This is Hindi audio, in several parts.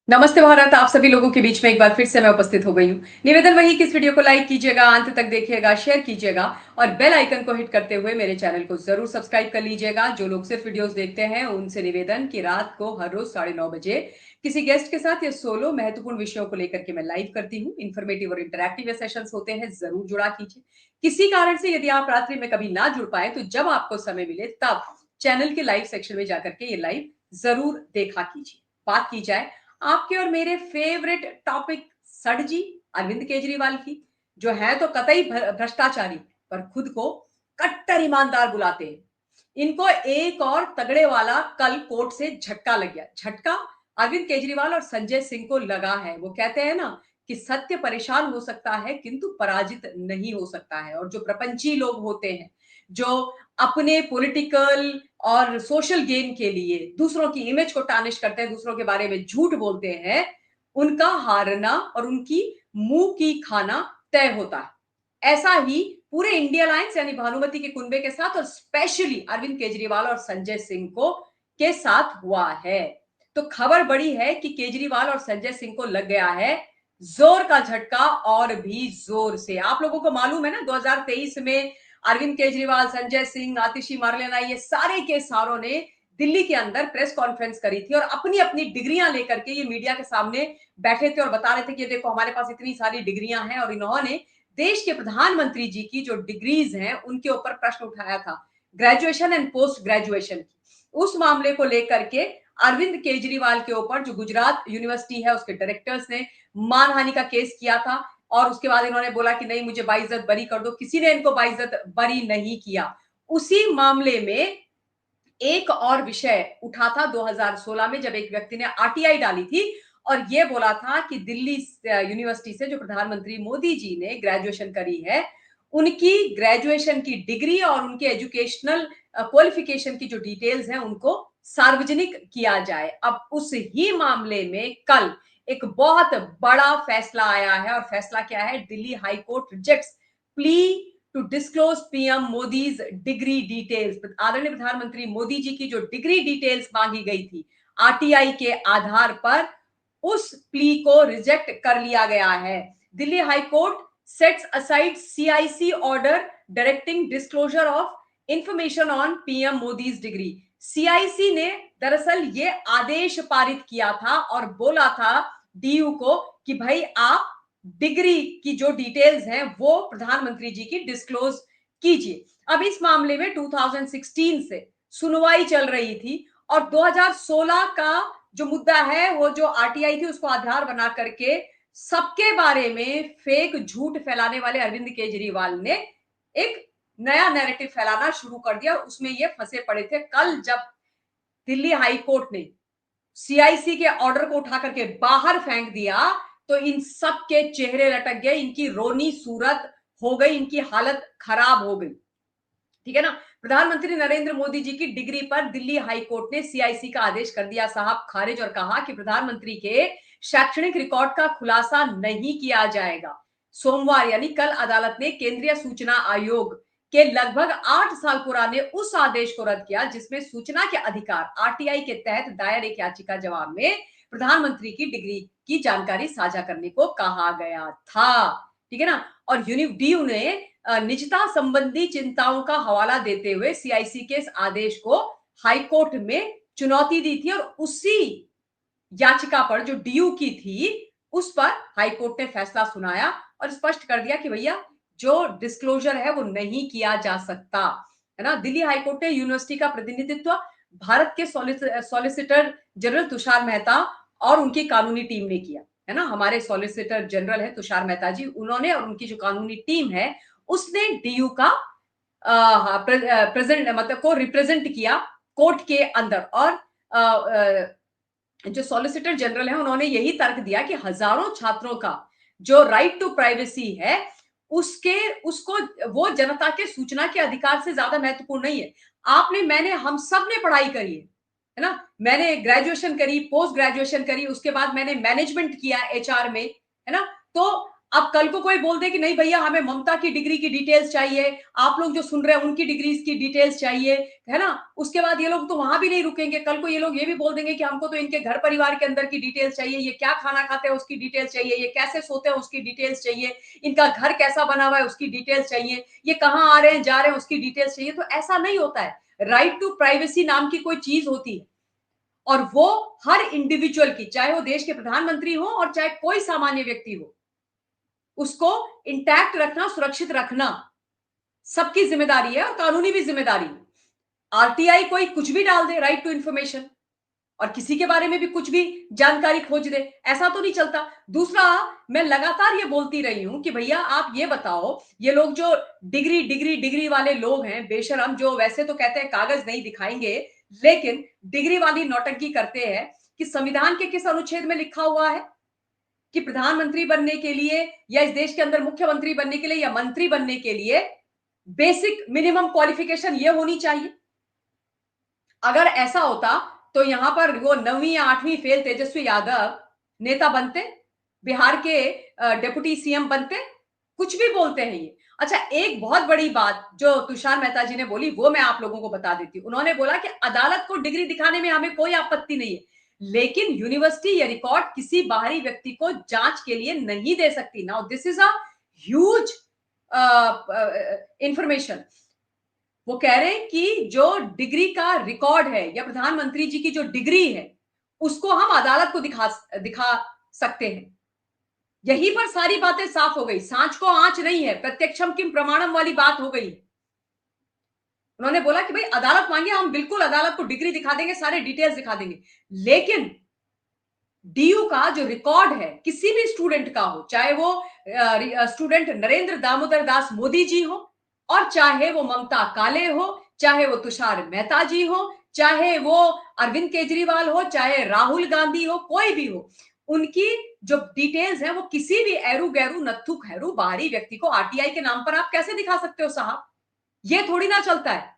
नमस्ते भारत। आप सभी लोगों के बीच में एक बार फिर से मैं उपस्थित हो गई हूँ। निवेदन वही कि इस वीडियो को लाइक कीजिएगा, अंत तक देखिएगा, शेयर कीजिएगा और बेल आइकन को हिट करते हुए मेरे चैनल को जरूर सब्सक्राइब कर लीजिएगा। जो लोग सिर्फ वीडियोस देखते हैं उनसे निवेदन कि रात को हर रोज 9:30 बजे किसी गेस्ट के साथ या सोलो महत्वपूर्ण विषयों को लेकर के मैं लाइव करती हूँ। इन्फॉर्मेटिव और इंटरैक्टिव सेशंस होते हैं, जरूर जुड़ा कीजिए। किसी कारण से यदि आप रात्रि में कभी ना जुड़ पाए तो जब आपको समय मिले तब चैनल के लाइव सेक्शन में जाकर के ये लाइव जरूर देखा कीजिए। बात की जाए आपके और मेरे फेवरेट टॉपिक सर जी अरविंद केजरीवाल की, जो है तो कतई भ्रष्टाचारी पर खुद को कट्टर ईमानदार बुलाते हैं। इनको एक और तगड़े वाला कल कोर्ट से झटका लग गया। झटका अरविंद केजरीवाल और संजय सिंह को लगा है। वो कहते हैं ना कि सत्य परेशान हो सकता है किंतु पराजित नहीं हो सकता है। और जो प्रपंची लोग होते हैं, जो अपने पॉलिटिकल और सोशल गेन के लिए दूसरों की इमेज को टार्निश करते हैं, दूसरों के बारे में झूठ बोलते हैं, उनका हारना और उनकी मुंह की खाना तय होता है। ऐसा ही पूरे इंडिया अलायंस यानी भानुमति के कुनबे के साथ और स्पेशली अरविंद केजरीवाल और संजय सिंह को के साथ हुआ है। तो खबर बड़ी है कि केजरीवाल और संजय सिंह को लग गया है जोर का झटका और भी जोर से। आप लोगों को मालूम है ना, 2023 में अरविंद केजरीवाल, संजय सिंह, आतिशी मारलेना, ये सारे के सारों ने दिल्ली के अंदर प्रेस कॉन्फ्रेंस करी थी और अपनी अपनी डिग्रियां लेकर के ये मीडिया के सामने बैठे थे और बता रहे थे कि देखो हमारे पास इतनी सारी डिग्रियां हैं। और इन्होंने देश के प्रधानमंत्री जी की जो डिग्रीज हैं उनके ऊपर प्रश्न उठाया था, ग्रेजुएशन एंड पोस्ट ग्रेजुएशन की। उस मामले को लेकर के अरविंद केजरीवाल के ऊपर जो गुजरात यूनिवर्सिटी है उसके डायरेक्टर्स ने मानहानि का केस किया था और उसके बाद इन्होंने बोला कि नहीं, मुझे बाइज्जत बरी कर दो। किसी ने इनको बाइज्जत बरी नहीं किया। उसी मामले में एक और विषय उठा था 2016 में, जब एक व्यक्ति ने आरटीआई डाली थी और यह बोला था कि दिल्ली यूनिवर्सिटी से जो प्रधानमंत्री मोदी जी ने ग्रेजुएशन करी है, उनकी ग्रेजुएशन की डिग्री और उनके एजुकेशनल क्वालिफिकेशन की जो डिटेल्स हैं उनको सार्वजनिक किया जाए। अब उस ही मामले में कल एक बहुत बड़ा फैसला आया है और फैसला क्या है? Delhi high court rejects plea to disclose PM Modi's degree details. आदरणीय प्रधानमंत्री मोदी जी की जो डिग्री डिटेल्स मांगी गई थी आरटीआई के आधार पर, उस प्ली को रिजेक्ट कर लिया गया है। Delhi high court sets aside CIC order directing disclosure of information on PM Modi's degree. CIC ने दरअसल ये आदेश पारित किया था और बोला था डीयू को कि भाई आप डिग्री की जो डिटेल्स हैं वो प्रधानमंत्री जी की डिस्क्लोज कीजिए। अब इस मामले में 2016 से सुनवाई चल रही थी और 2016 का जो मुद्दा है, वो जो आरटीआई थी उसको आधार बना करके सबके बारे में फेक झूठ फैलाने वाले अरविंद केजरीवाल ने एक नया नैरेटिव फैलाना शुरू कर दिया। उसमें ये फंसे पड़े थे। कल जब दिल्ली हाई कोर्ट ने सीआईसी के ऑर्डर को उठा करके बाहर फेंक दिया तो इन सब के चेहरे लटक गए, इनकी रोनी सूरत हो गई, इनकी हालत खराब हो गई। ठीक है ना। प्रधानमंत्री नरेंद्र मोदी जी की डिग्री पर दिल्ली हाई कोर्ट ने सीआईसी का आदेश कर दिया साहब खारिज और कहा कि प्रधानमंत्री के शैक्षणिक रिकॉर्ड का खुलासा नहीं किया जाएगा। सोमवार यानी कल अदालत ने केंद्रीय सूचना आयोग के लगभग 8 साल पुराने उस आदेश को रद्द किया जिसमें सूचना के अधिकार आरटीआई के तहत दायर एक याचिका जवाब में प्रधानमंत्री की डिग्री की जानकारी साझा करने को कहा गया था। ठीक है ना। और यूनिडीयू ने निजता संबंधी चिंताओं का हवाला देते हुए सीआईसी के इस आदेश को हाईकोर्ट में चुनौती दी थी और उसी याचिका पर जो डीयू की थी उस पर हाईकोर्ट ने फैसला सुनाया और स्पष्ट कर दिया कि भैया जो डिस्क्लोजर है वो नहीं किया जा सकता, है ना। दिल्ली हाईकोर्ट ने यूनिवर्सिटी का प्रतिनिधित्व भारत के सॉलिसिटर जनरल तुषार मेहता और उनकी कानूनी टीम ने किया, है ना। हमारे सॉलिसिटर जनरल है तुषार मेहता जी, उन्होंने और उनकी जो कानूनी टीम है उसने डीयू का प्रेजेंट मतलब को रिप्रेजेंट किया कोर्ट के अंदर। और जो सॉलिसिटर जनरल है उन्होंने यही तर्क दिया कि हजारों छात्रों का जो राइट टू प्राइवेसी है उसके उसको वो जनता के सूचना के अधिकार से ज्यादा महत्वपूर्ण नहीं है। आपने मैंने हम सब ने पढ़ाई करी है ना। मैंने ग्रेजुएशन करी, पोस्ट ग्रेजुएशन करी, उसके बाद मैंने मैनेजमेंट किया एचआर में, है ना। तो अब कल को कोई बोल दे कि नहीं भैया हमें ममता की डिग्री की डिटेल्स चाहिए, आप लोग जो सुन रहे हैं उनकी डिग्रीज की डिटेल्स चाहिए, है ना? उसके बाद ये लोग तो वहां भी नहीं रुकेंगे, कल को ये लोग ये भी बोल देंगे कि हमको तो इनके घर परिवार के अंदर की डिटेल्स चाहिए, ये क्या खाना खाते हैं उसकी डिटेल्स चाहिए, ये कैसे सोते हैं उसकी डिटेल्स चाहिए, इनका घर कैसा बना हुआ है उसकी डिटेल्स चाहिए, ये कहाँ आ रहे हैं जा रहे हैं उसकी डिटेल्स चाहिए। तो ऐसा नहीं होता है। राइट टू प्राइवेसी नाम की कोई चीज होती है और वो हर इंडिविजुअल की, चाहे वो देश के प्रधानमंत्री हो और चाहे कोई सामान्य व्यक्ति हो, उसको इंटैक्ट रखना, सुरक्षित रखना सबकी जिम्मेदारी है और कानूनी भी जिम्मेदारी है। आरटीआई कोई कुछ भी डाल दे, राइट टू इंफॉर्मेशन, और किसी के बारे में भी कुछ भी जानकारी खोज दे, ऐसा तो नहीं चलता। दूसरा, मैं लगातार ये बोलती रही हूं कि भैया आप ये बताओ, ये लोग जो डिग्री डिग्री डिग्री वाले लोग हैं बेशरम, जो वैसे तो कहते हैं कागज नहीं दिखाएंगे, लेकिन डिग्री वाली नौटंकी करते हैं कि संविधान के किस अनुच्छेद में लिखा हुआ है कि प्रधानमंत्री बनने के लिए या इस देश के अंदर मुख्यमंत्री बनने के लिए या मंत्री बनने के लिए बेसिक मिनिमम क्वालिफिकेशन ये होनी चाहिए। अगर ऐसा होता तो यहां पर वो 9वीं या 8वीं फेल तेजस्वी यादव नेता बनते, बिहार के डिप्टी सीएम बनते। कुछ भी बोलते हैं ये। अच्छा, एक बहुत बड़ी बात जो तुषार मेहता जी ने बोली वो मैं आप लोगों को बता देती हूँ। उन्होंने बोला कि अदालत को डिग्री दिखाने में हमें कोई आपत्ति नहीं है, लेकिन यूनिवर्सिटी या रिकॉर्ड किसी बाहरी व्यक्ति को जांच के लिए नहीं दे सकती। Now this is a huge information. वो कह रहे हैं कि जो डिग्री का रिकॉर्ड है या प्रधानमंत्री जी की जो डिग्री है उसको हम अदालत को दिखा दिखा सकते हैं। यहीं पर सारी बातें साफ हो गई, सांच को आंच नहीं है, प्रत्यक्षम किम प्रमाणम वाली बात हो गई। उन्होंने बोला कि भाई अदालत मांगे, हम बिल्कुल अदालत को डिग्री दिखा देंगे, सारे डिटेल्स दिखा देंगे, लेकिन डीयू का जो रिकॉर्ड है किसी भी स्टूडेंट का हो, चाहे वो स्टूडेंट नरेंद्र दामोदर दास मोदी जी हो और चाहे वो ममता काले हो, चाहे वो तुषार मेहता जी हो, चाहे वो अरविंद केजरीवाल हो, चाहे राहुल गांधी हो, कोई भी हो, उनकी जो डिटेल्स है वो किसी भी एरू गैरू नत्थु खैरू बाहरी व्यक्ति को आरटीआई के नाम पर आप कैसे दिखा सकते हो साहब? ये थोड़ी ना चलता है,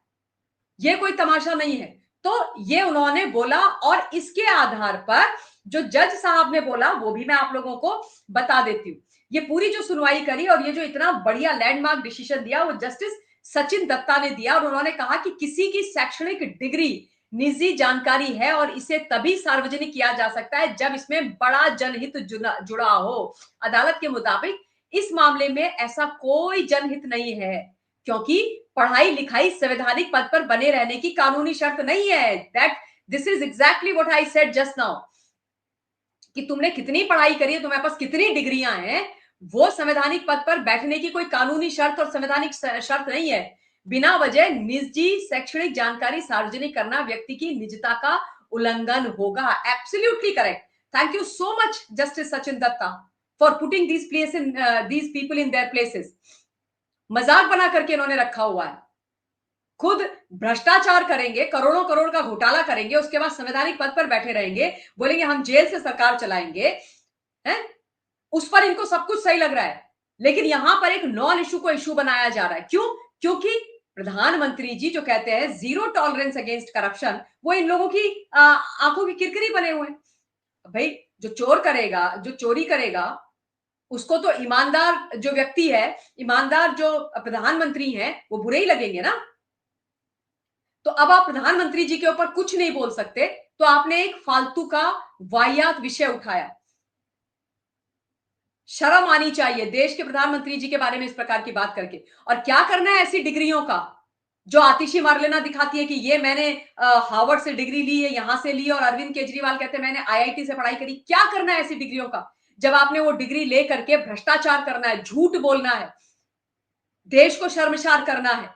ये कोई तमाशा नहीं है। तो ये उन्होंने बोला और इसके आधार पर जो जज साहब ने बोला वो भी मैं आप लोगों को बता देती हूं। ये पूरी जो सुनवाई करी और ये जो इतना बढ़िया लैंडमार्क डिसीजन दिया वो जस्टिस सचिन दत्ता ने दिया और उन्होंने कहा कि किसी की शैक्षणिक डिग्री निजी जानकारी है और इसे तभी सार्वजनिक किया जा सकता है जब इसमें बड़ा जनहित जुड़ा हो। अदालत के मुताबिक इस मामले में ऐसा कोई जनहित नहीं है, क्योंकि पढ़ाई लिखाई संवैधानिक पद पर बने रहने की कानूनी शर्त नहीं है। That this is exactly what I said just now, कि तुमने कितनी पढ़ाई करी है, तुम्हारे पास कितनी डिग्रियां हैं, वो संवैधानिक पद पर बैठने की कोई कानूनी शर्त और संवैधानिक शर्त नहीं है। बिना वजह निजी शैक्षणिक जानकारी सार्वजनिक करना व्यक्ति की निजता का उल्लंघन होगा। Absolutely correct. Thank you so much justice Sachin Datta for putting these people in their places. मजाक बना करके इन्होंने रखा हुआ है। खुद भ्रष्टाचार करेंगे, करोड़ों करोड़ का घोटाला करेंगे, उसके बाद संवैधानिक पद पर बैठे रहेंगे, बोलेंगे हम जेल से सरकार चलाएंगे, हैं? उस पर इनको सब कुछ सही लग रहा है, लेकिन यहां पर एक नॉन इशू को इशू बनाया जा रहा है। क्यों? क्योंकि प्रधानमंत्री जी जो कहते हैं जीरो टॉलरेंस अगेंस्ट करप्शन, वो इन लोगों की आंखों की किरकिरी बने हुए हैं। भाई जो चोर करेगा, जो चोरी करेगा, उसको तो ईमानदार जो व्यक्ति है, ईमानदार जो प्रधानमंत्री हैं, वो बुरे ही लगेंगे ना। तो अब आप प्रधानमंत्री जी के ऊपर कुछ नहीं बोल सकते, तो आपने एक फालतू का वाहियात विषय उठाया। शर्म आनी चाहिए देश के प्रधानमंत्री जी के बारे में इस प्रकार की बात करके। और क्या करना है ऐसी डिग्रियों का जो आतिशी मार लेना दिखाती है कि ये मैंने हार्वर्ड से डिग्री ली है, यहां से ली है, और अरविंद केजरीवाल कहते हैं मैंने आईआईटी से पढ़ाई करी। क्या करना है ऐसी डिग्रियों का जब आपने वो डिग्री ले करके भ्रष्टाचार करना है, झूठ बोलना है, देश को शर्मसार करना है,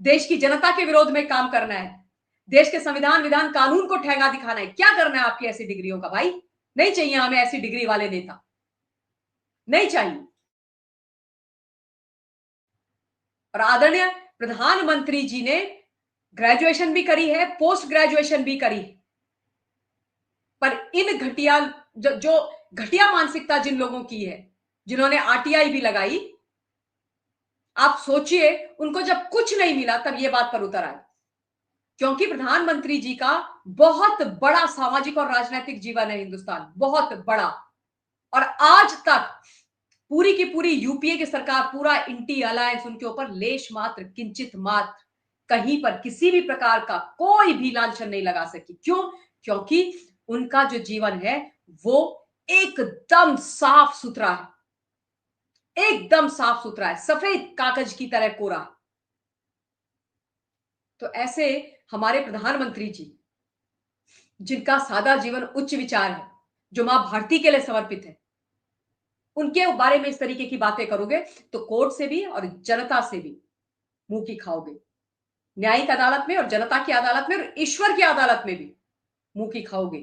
देश की जनता के विरोध में काम करना है, देश के संविधान विधान कानून को ठेंगा दिखाना है। क्या करना है आपकी ऐसी डिग्रियों का? भाई नहीं चाहिए हमें ऐसी डिग्री वाले नेता, नहीं चाहिए। और आदरणीय प्रधानमंत्री जी ने ग्रेजुएशन भी करी है, पोस्ट ग्रेजुएशन भी करी है, पर इन घटिया जो घटिया मानसिकता जिन लोगों की है, जिन्होंने आरटीआई भी लगाई, आप सोचिए उनको जब कुछ नहीं मिला तब ये बात पर उतर आए। क्योंकि प्रधानमंत्री जी का बहुत बड़ा सामाजिक और राजनीतिक जीवन है हिंदुस्तान, बहुत बड़ा। और आज तक पूरी की पूरी यूपीए की सरकार, पूरा इंटी अलायंस उनके ऊपर लेश मात्र, किंचित मात्र, कहीं पर किसी भी प्रकार का कोई भी लांछन नहीं लगा सकी। क्यों? क्योंकि उनका जो जीवन है वो एकदम साफ सुथरा है, एकदम साफ सुथरा है, सफेद कागज की तरह कोरा। तो ऐसे हमारे प्रधानमंत्री जी, जिनका सादा जीवन उच्च विचार है, जो मां भारती के लिए समर्पित है, उनके बारे में इस तरीके की बातें करोगे तो कोर्ट से भी और जनता से भी मुंह की खाओगे। न्यायिक अदालत में और जनता की अदालत में और ईश्वर की अदालत में भी मुंह की खाओगे।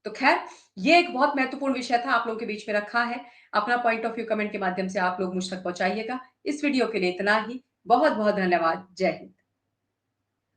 तो खैर, ये एक बहुत महत्वपूर्ण विषय था, आप लोगों के बीच में रखा है। अपना पॉइंट ऑफ व्यू कमेंट के माध्यम से आप लोग मुझ तक पहुंचाइएगा। इस वीडियो के लिए इतना ही। बहुत बहुत धन्यवाद। जय हिंद।